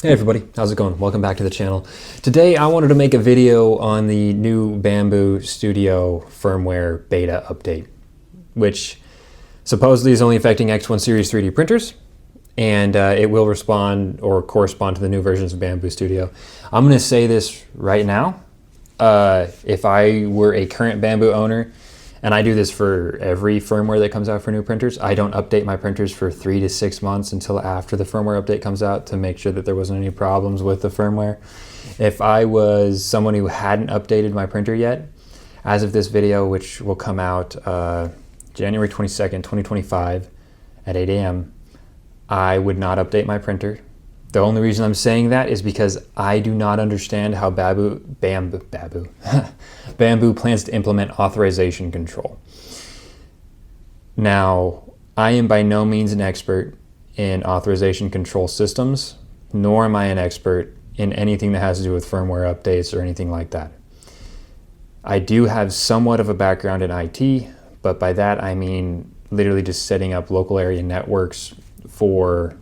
Hey everybody, how's it going? Welcome back to the channel. Today I wanted to make a video on the new Bambu Studio firmware beta update, which supposedly is only affecting X1 series 3D printers, and it will respond or correspond to the new versions of Bambu Studio. I'm going to say this right now. If I were a current Bambu owner, and I do this for every firmware that comes out for new printers, I don't update my printers for 3 to 6 months until after the firmware update comes out to make sure that there wasn't any problems with the firmware. If I was someone who hadn't updated my printer yet, as of this video, which will come out January 22nd, 2025 at 8 a.m., I would not update my printer. The only reason I'm saying that is because I do not understand how Bambu plans to implement authorization control. Now, I am by no means an expert in authorization control systems, nor am I an expert in anything that has to do with firmware updates or anything like that. I do have somewhat of a background in IT, but by that I mean literally just setting up local area networks for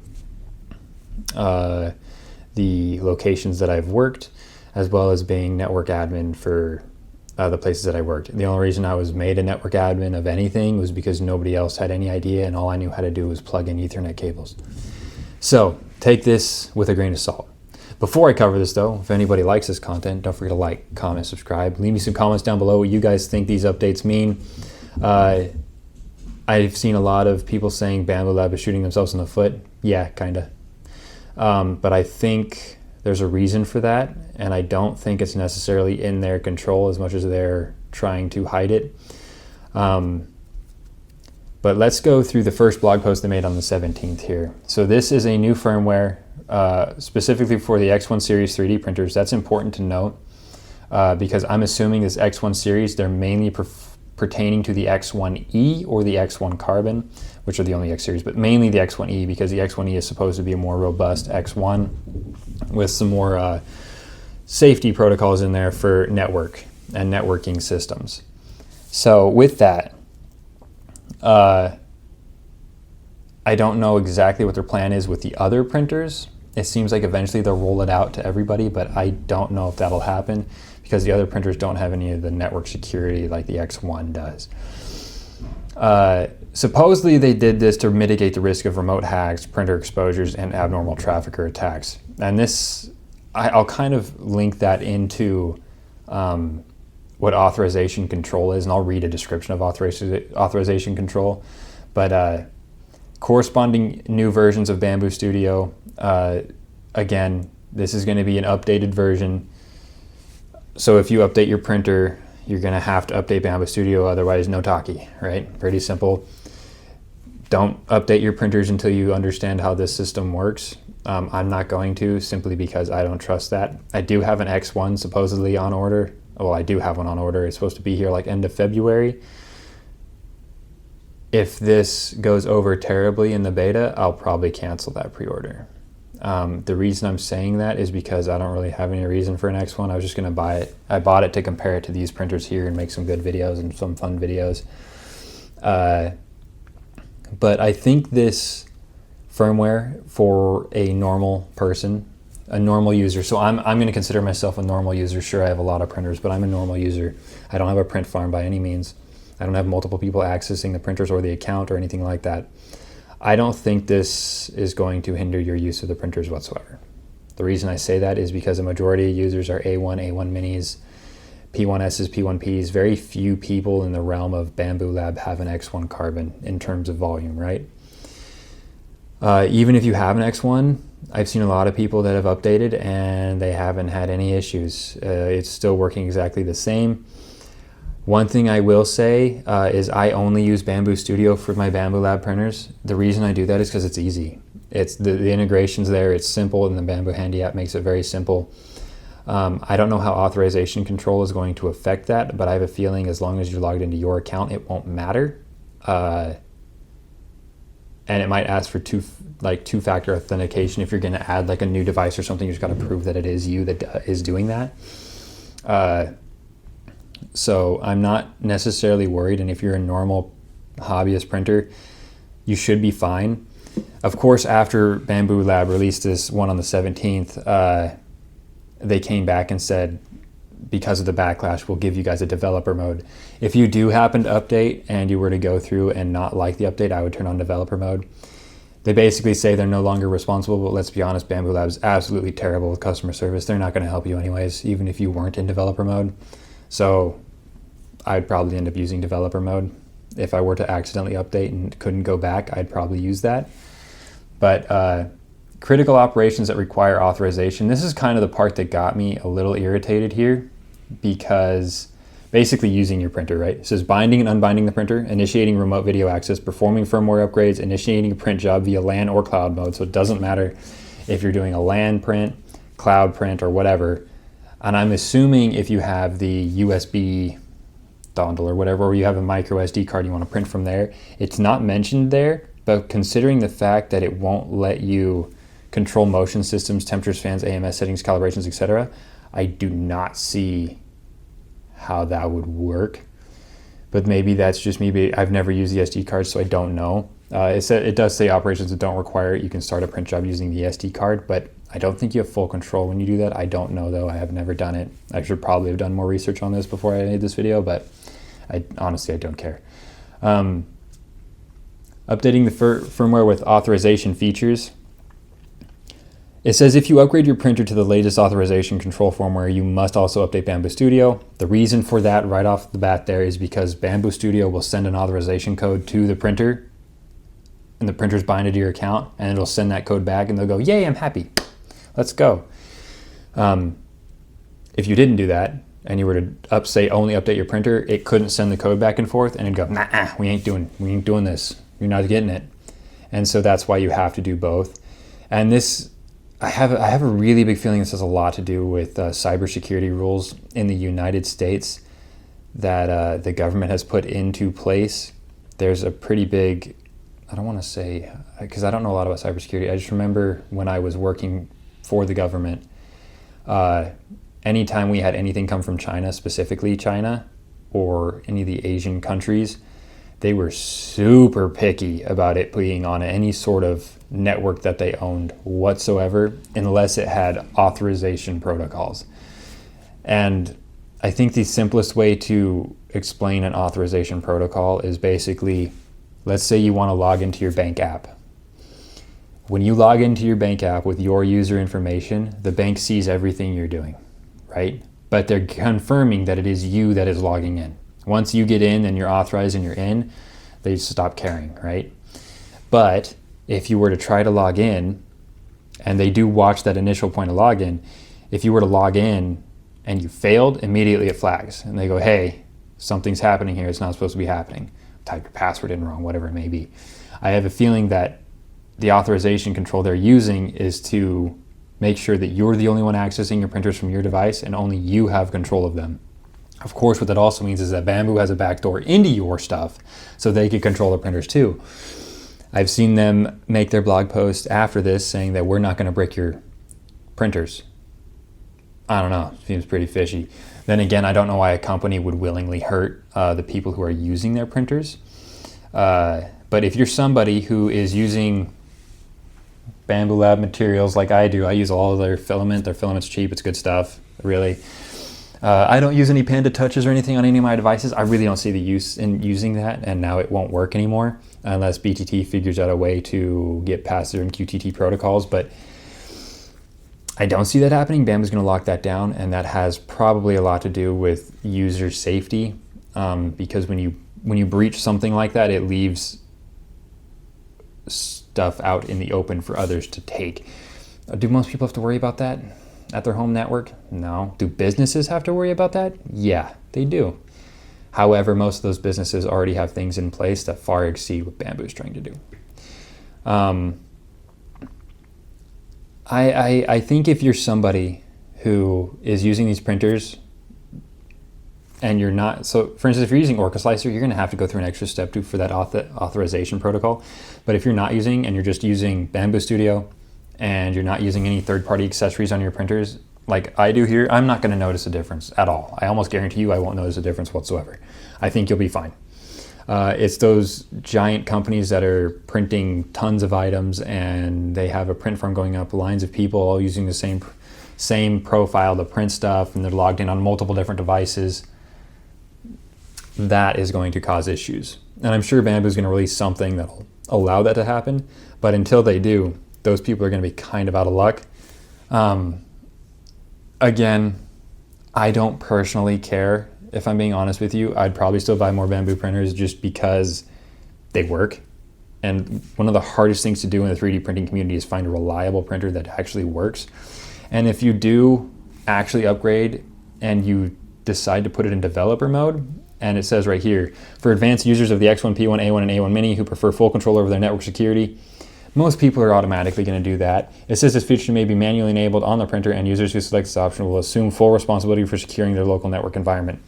the locations that I've worked, as well as being network admin for the places that I worked. The only reason I was made a network admin of anything was because nobody else had any idea, and all I knew how to do was plug in Ethernet cables. So take this with a grain of salt. Before I cover this though, if anybody likes this content, don't forget to like, comment, subscribe. Leave me some comments down below what you guys think these updates mean. I've seen a lot of people saying Bambu Lab is shooting themselves in the foot. Yeah, kinda. But I think there's a reason for that, and I don't think it's necessarily in their control as much as they're trying to hide it. But let's go through the first blog post they made on the 17th here. So this is a new firmware specifically for the X1 series 3D printers. That's important to note because I'm assuming this X1 series, they're mainly pertaining to the X1E or the X1 Carbon, which are the only X series, but mainly the X1E, because the X1E is supposed to be a more robust X1 with some more safety protocols in there for network and networking systems. So with that, I don't know exactly what their plan is with the other printers. It seems like eventually they'll roll it out to everybody, but I don't know if that'll happen because the other printers don't have any of the network security like the X1 does. Supposedly they did this to mitigate the risk of remote hacks, printer exposures, and abnormal trafficker attacks. And this, I'll kind of link that into what authorization control is, and I'll read a description of authorization control. But corresponding new versions of Bambu Studio, again, this is going to be an updated version. So if you update your printer, you're going to have to update Bambu Studio, otherwise no taki, right? Pretty simple. Don't update your printers until you understand how this system works. I'm not going to, simply because I don't trust that. I do have an X1 supposedly on order. Well, I do have one on order. It's supposed to be here like end of February. If this goes over terribly in the beta, I'll probably cancel that pre-order. The reason I'm saying that is because I don't really have any reason for an X1. I was just going to buy it. I bought it to compare it to these printers here and make some good videos and some fun videos. But I think this firmware for a normal person, a normal user, so I'm going to consider myself a normal user. Sure, I have a lot of printers, but I'm a normal user. I don't have a print farm by any means. I don't have multiple people accessing the printers or the account or anything like that. I don't think this is going to hinder your use of the printers whatsoever. The reason I say that is because a majority of users are A1 minis, P1Ss, P1Ps. Very few people in the realm of Bambu Lab have an X1 Carbon in terms of volume, right? Even if you have an X1, I've seen a lot of people that have updated and they haven't had any issues. It's still working exactly the same. One thing I will say is I only use Bambu Studio for my Bambu Lab printers. The reason I do that is because it's easy. It's the integration's there, it's simple, and the Bambu Handy app makes it very simple. I don't know how authorization control is going to affect that, but I have a feeling as long as you're logged into your account, it won't matter. And it might ask for two-factor authentication if you're going to add like a new device or something. You just got to prove that it is you that is doing that. So I'm not necessarily worried, and if you're a normal hobbyist printer, you should be fine. Of course, after Bambu Lab released this one on the 17th, they came back and said, because of the backlash, we'll give you guys a developer mode. If you do happen to update and you were to go through and not like the update, I would turn on developer mode. They basically say they're no longer responsible, but let's be honest, Bambu Lab is absolutely terrible with customer service. They're not going to help you anyways, even if you weren't in developer mode. So I'd probably end up using developer mode. If I were to accidentally update and couldn't go back, I'd probably use that. But critical operations that require authorization, this is kind of the part that got me a little irritated here, because basically using your printer, right? It says binding and unbinding the printer, initiating remote video access, performing firmware upgrades, initiating a print job via LAN or cloud mode. So it doesn't matter if you're doing a LAN print, cloud print, or whatever. And I'm assuming if you have the USB dongle or whatever, or you have a micro SD card you want to print from there, it's not mentioned there, but considering the fact that it won't let you control motion systems, temperatures, fans, AMS settings, calibrations, etc., I do not see how that would work. But maybe that's just me. I've never used the SD card, so I don't know. It does say operations that don't require it, you can start a print job using the SD card, but I don't think you have full control when you do that. I don't know though, I have never done it. I should probably have done more research on this before I made this video, but honestly, I don't care. Updating the firmware with authorization features. It says if you upgrade your printer to the latest authorization control firmware, you must also update Bambu Studio. The reason for that right off the bat there is because Bambu Studio will send an authorization code to the printer, and the printer's binded to your account, and it'll send that code back and they'll go, yay, I'm happy, let's go. If you didn't do that and you were to say only update your printer, it couldn't send the code back and forth, and it'd go, nah, we ain't doing this, you're not getting it. And so that's why you have to do both. And this, I have a really big feeling this has a lot to do with cybersecurity rules in the United States that the government has put into place. There's a pretty big, I don't want to say, because I don't know a lot about cybersecurity. I just remember when I was working for the government, anytime we had anything come from China, specifically China, or any of the Asian countries, they were super picky about it being on any sort of network that they owned whatsoever, unless it had authorization protocols. And I think the simplest way to explain an authorization protocol is basically, let's say you want to log into your bank app. When you log into your bank app with your user information, the bank sees everything you're doing, right? But they're confirming that it is you that is logging in. Once you get in and you're authorized and you're in, they stop caring, right? But if you were to try to log in, and they do watch that initial point of login, if you were to log in and you failed, immediately it flags. And they go, hey, something's happening here, it's not supposed to be happening. Type your password in wrong, whatever it may be. I have a feeling that the authorization control they're using is to make sure that you're the only one accessing your printers from your device and only you have control of them. Of course, what that also means is that Bambu has a backdoor into your stuff so they can control the printers too. I've seen them make their blog post after this saying that we're not going to break your printers. I don't know, seems pretty fishy. Then again, I don't know why a company would willingly hurt the people who are using their printers. But if you're somebody who is using Bambu Lab materials like I do, I use all of their filament. Their filament's cheap, it's good stuff, really. I don't use any Panda touches or anything on any of my devices. I really don't see the use in using that, and now it won't work anymore unless BTT figures out a way to get past their MQTT protocols. But I don't see that happening. Bambu's going to lock that down, and that has probably a lot to do with user safety, because when you breach something like that, it leaves stuff out in the open for others to take. Do most people have to worry about that at their home network? No. Do businesses have to worry about that? Yeah, they do. However, most of those businesses already have things in place that far exceed what Bambu is trying to do. I think if you're somebody who is using these printers and you're not, so for instance, if you're using Orca Slicer, you're going to have to go through an extra step for that authorization protocol. But if you're not using, and you're just using Bambu Studio, and you're not using any third-party accessories on your printers like I do here, I'm not going to notice a difference at all. I almost guarantee you I won't notice a difference whatsoever. I think you'll be fine. It's those giant companies that are printing tons of items, and they have a print farm going up, lines of people all using the same profile to print stuff, and they're logged in on multiple different devices. That is going to cause issues. And I'm sure Bambu is going to release something that'll allow that to happen. But until they do, those people are going to be kind of out of luck. Again, I don't personally care. If I'm being honest with you, I'd probably still buy more Bambu printers just because they work. And one of the hardest things to do in the 3D printing community is find a reliable printer that actually works. And if you do actually upgrade and you decide to put it in developer mode, and it says right here, for advanced users of the X1, P1, A1, and A1 Mini who prefer full control over their network security, most people are automatically going to do that. It says this feature may be manually enabled on the printer, and users who select this option will assume full responsibility for securing their local network environment.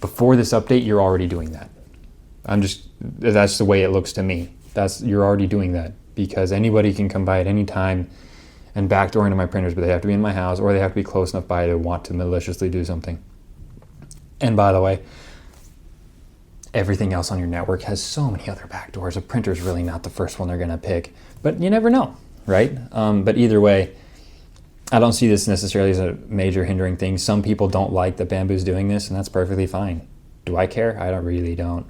Before this update, you're already doing that. That's the way it looks to me. You're already doing that, because anybody can come by at any time and backdoor into my printers, but they have to be in my house or they have to be close enough by to want to maliciously do something. And by the way, everything else on your network has so many other backdoors. A printer's really not the first one they're going to pick, but you never know, right? But either way, I don't see this necessarily as a major hindering thing. Some people don't like that Bambu's doing this, and that's perfectly fine. Do I care? I really don't.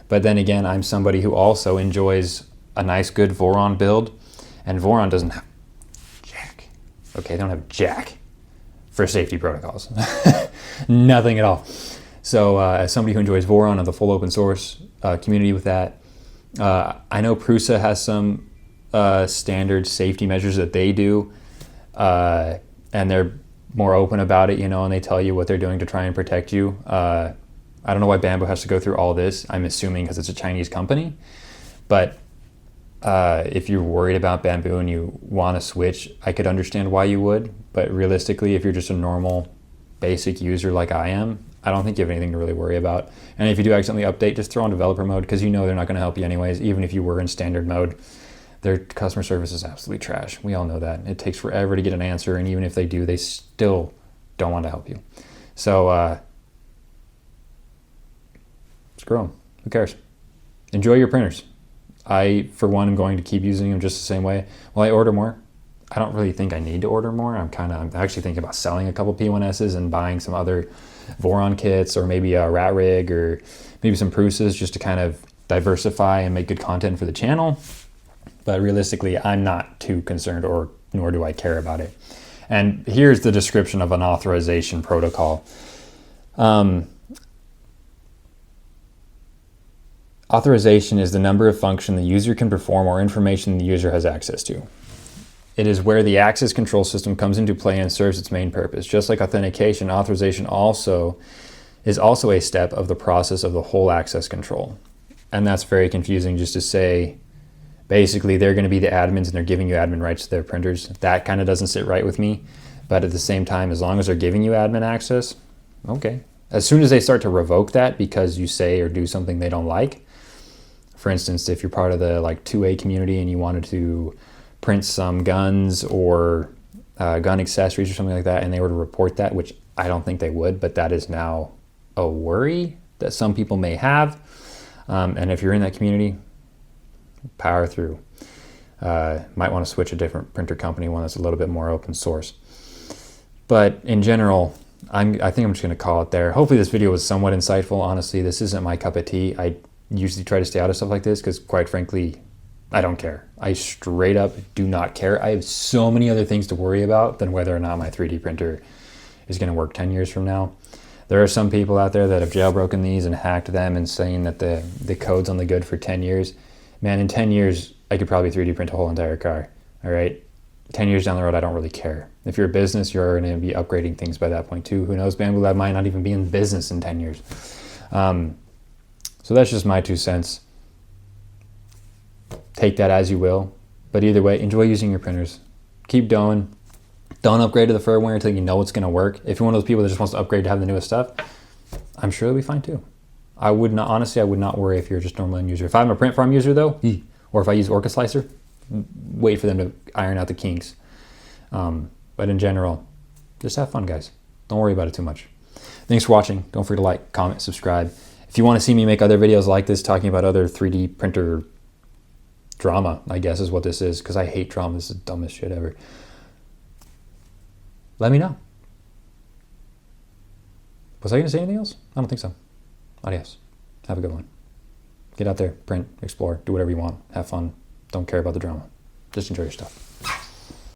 But then again, I'm somebody who also enjoys a nice, good Voron build, and Voron doesn't have jack. Okay, they don't have jack for safety protocols. Nothing at all. So as somebody who enjoys Voron and the full open source community with that, I know Prusa has some standard safety measures that they do, and they're more open about it, and they tell you what they're doing to try and protect you. I don't know why Bambu has to go through all this. I'm assuming because it's a Chinese company. But if you're worried about Bambu and you want to switch, I could understand why you would. But realistically, if you're just a normal, basic user like I am, I don't think you have anything to really worry about. And if you do accidentally update, just throw on developer mode, because they're not going to help you anyways. Even if you were in standard mode, their customer service is absolutely trash. We all know that. It takes forever to get an answer, and even if they do, they still don't want to help you. So screw them. Who cares? Enjoy your printers. I, for one, am going to keep using them just the same way. Will I order more? I don't really think I need to order more. I'm actually thinking about selling a couple P1Ss and buying some other Voron kits, or maybe a rat rig, or maybe some Prusas, just to kind of diversify and make good content for the channel. But realistically, I'm not too concerned, nor do I care about it. And here's the description of an authorization protocol. Authorization is the number of function the user can perform or information the user has access to. It is where the access control system comes into play and serves its main purpose. Just like authentication, authorization is also a step of the process of the whole access control. And that's very confusing, just to say, basically, they're going to be the admins and they're giving you admin rights to their printers. That kind of doesn't sit right with me. But at the same time, as long as they're giving you admin access, okay. As soon as they start to revoke that because you say or do something they don't like, for instance, if you're part of the 2A community and you wanted to print some guns or gun accessories or something like that, and they were to report that, which I don't think they would, but that is now a worry that some people may have. And if you're in that community, power through. Might want to switch a different printer company, one that's a little bit more open source. But in general, I think I'm just going to call it there. Hopefully this video was somewhat insightful. Honestly, this isn't my cup of tea. I usually try to stay out of stuff like this because, quite frankly, I don't care. I straight up do not care. I have so many other things to worry about than whether or not my 3D printer is going to work 10 years from now. There are some people out there that have jailbroken these and hacked them and saying that the code's only good for 10 years. Man, in 10 years, I could probably 3D print a whole entire car, all right? 10 years down the road, I don't really care. If you're a business, you're going to be upgrading things by that point too. Who knows, Bambu Lab might not even be in business in 10 years. So that's just my 2 cents. Take that as you will. But either way, enjoy using your printers. Keep going. Don't upgrade to the firmware until you know it's going to work. If you're one of those people that just wants to upgrade to have the newest stuff, I'm sure it'll be fine too. I would not worry if you're just a normal end user. If I'm a print farm user though, or if I use Orca Slicer, wait for them to iron out the kinks. But in general, just have fun, guys. Don't worry about it too much. Thanks for watching. Don't forget to like, comment, subscribe. If If you want to see me make other videos like this, talking about other 3D printer drama, I guess is what this is, because I hate drama. This is the dumbest shit ever. Let me know. Was I going to say anything else? I don't think so. Adios. Have a good one. Get out there, print, explore, do whatever you want, have fun. Don't care about the drama. Just enjoy your stuff.